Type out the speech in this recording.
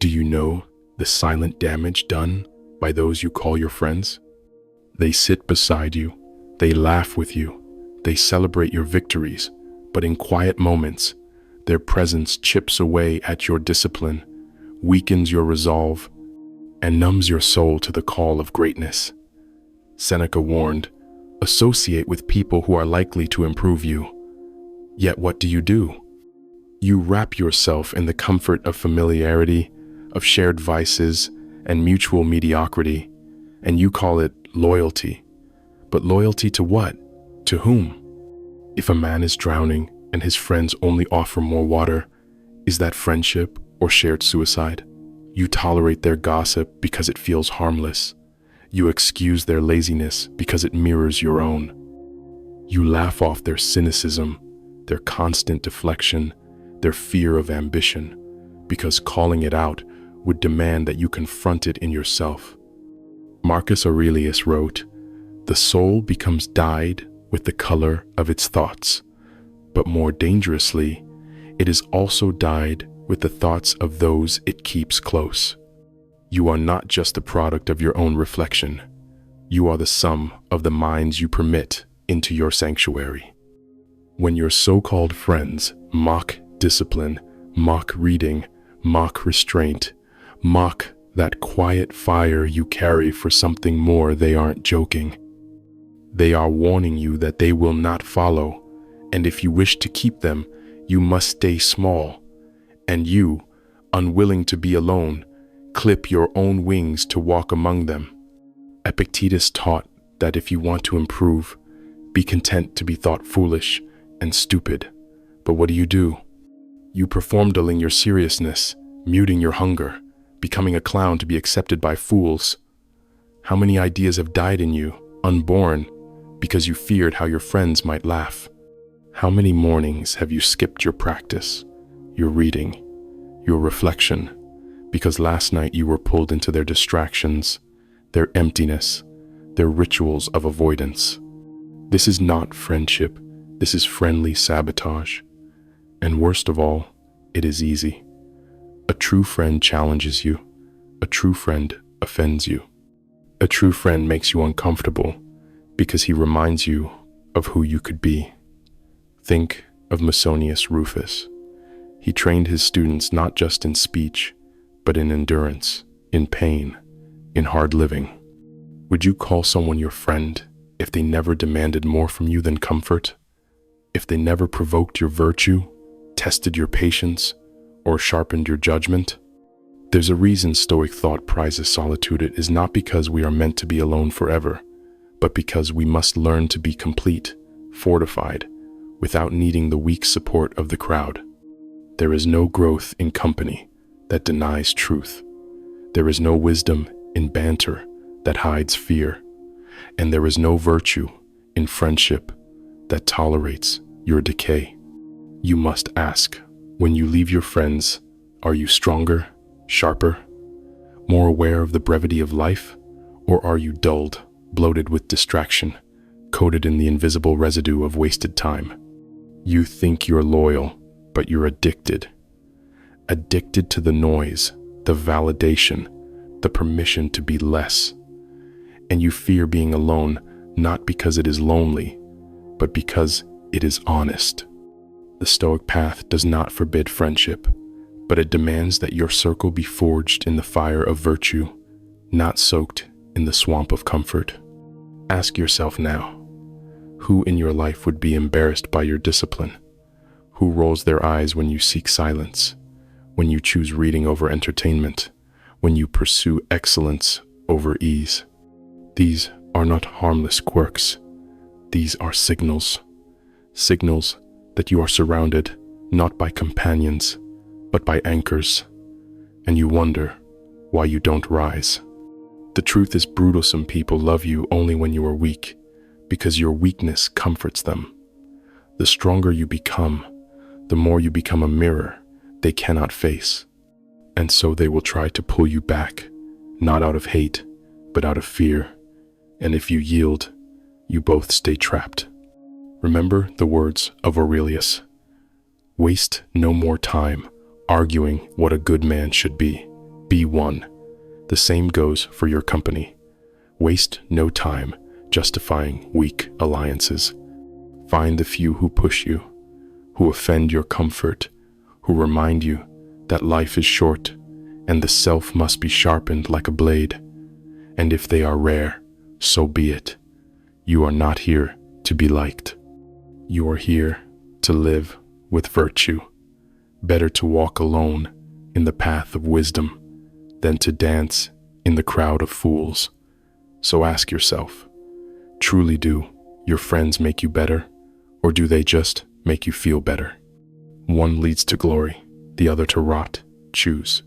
Do you know the silent damage done by those you call your friends? They sit beside you, they laugh with you, they celebrate your victories, but in quiet moments, their presence chips away at your discipline, weakens your resolve, and numbs your soul to the call of greatness. Seneca warned, associate with people who are likely to improve you. Yet what do? You wrap yourself in the comfort of familiarity, of shared vices, and mutual mediocrity, and you call it loyalty. But loyalty to what? To whom? If a man is drowning and his friends only offer more water, is that friendship or shared suicide? You tolerate their gossip because it feels harmless. You excuse their laziness because it mirrors your own. You laugh off their cynicism, their constant deflection, their fear of ambition, because calling it out would demand that you confront it in yourself. Marcus Aurelius wrote, "The soul becomes dyed with the color of its thoughts, but more dangerously, it is also dyed with the thoughts of those it keeps close." You are not just the product of your own reflection. You are the sum of the minds you permit into your sanctuary. When your so-called friends mock discipline, mock reading, mock restraint, mock that quiet fire you carry for something more, they aren't joking. They are warning you that they will not follow, and if you wish to keep them, you must stay small. And you, unwilling to be alone, clip your own wings to walk among them. Epictetus taught that if you want to improve, be content to be thought foolish and stupid. But what do? You perform dulling your seriousness, muting your hunger, becoming a clown to be accepted by fools. How many ideas have died in you, unborn, because you feared how your friends might laugh? How many mornings have you skipped your practice, your reading, your reflection, because last night you were pulled into their distractions, their emptiness, their rituals of avoidance? This is not friendship. This is friendly sabotage. And worst of all, it is easy. A true friend challenges you. A true friend offends you. A true friend makes you uncomfortable because he reminds you of who you could be. Think of Musonius Rufus. He trained his students not just in speech, but in endurance, in pain, in hard living. Would you call someone your friend if they never demanded more from you than comfort? If they never provoked your virtue, tested your patience, or sharpened your judgment? There's a reason Stoic thought prizes solitude. It is not because we are meant to be alone forever, but because we must learn to be complete, fortified, without needing the weak support of the crowd. There is no growth in company that denies truth. There is no wisdom in banter that hides fear. And there is no virtue in friendship that tolerates your decay. You must ask, when you leave your friends, are you stronger, sharper, more aware of the brevity of life? Or are you dulled, bloated with distraction, coated in the invisible residue of wasted time? You think you're loyal, but you're addicted. Addicted to the noise, the validation, the permission to be less. And you fear being alone, not because it is lonely, but because it is honest. The Stoic path does not forbid friendship, but it demands that your circle be forged in the fire of virtue, not soaked in the swamp of comfort. Ask yourself now, who in your life would be embarrassed by your discipline? Who rolls their eyes when you seek silence, when you choose reading over entertainment, when you pursue excellence over ease? These are not harmless quirks. These are signals that you are surrounded not by companions, but by anchors, and you wonder why you don't rise. The truth is brutal. Some people love you only when you are weak, because your weakness comforts them. The stronger you become, the more you become a mirror they cannot face. And so they will try to pull you back, not out of hate, but out of fear. And if you yield, you both stay trapped. Remember the words of Aurelius. Waste no more time arguing what a good man should be. Be one. The same goes for your company. Waste no time justifying weak alliances. Find the few who push you, who offend your comfort, who remind you that life is short and the self must be sharpened like a blade. And if they are rare, so be it. You are not here to be liked. You are here to live with virtue. Better to walk alone in the path of wisdom than to dance in the crowd of fools. So ask yourself, truly do your friends make you better, or do they just make you feel better? One leads to glory, the other to rot. Choose.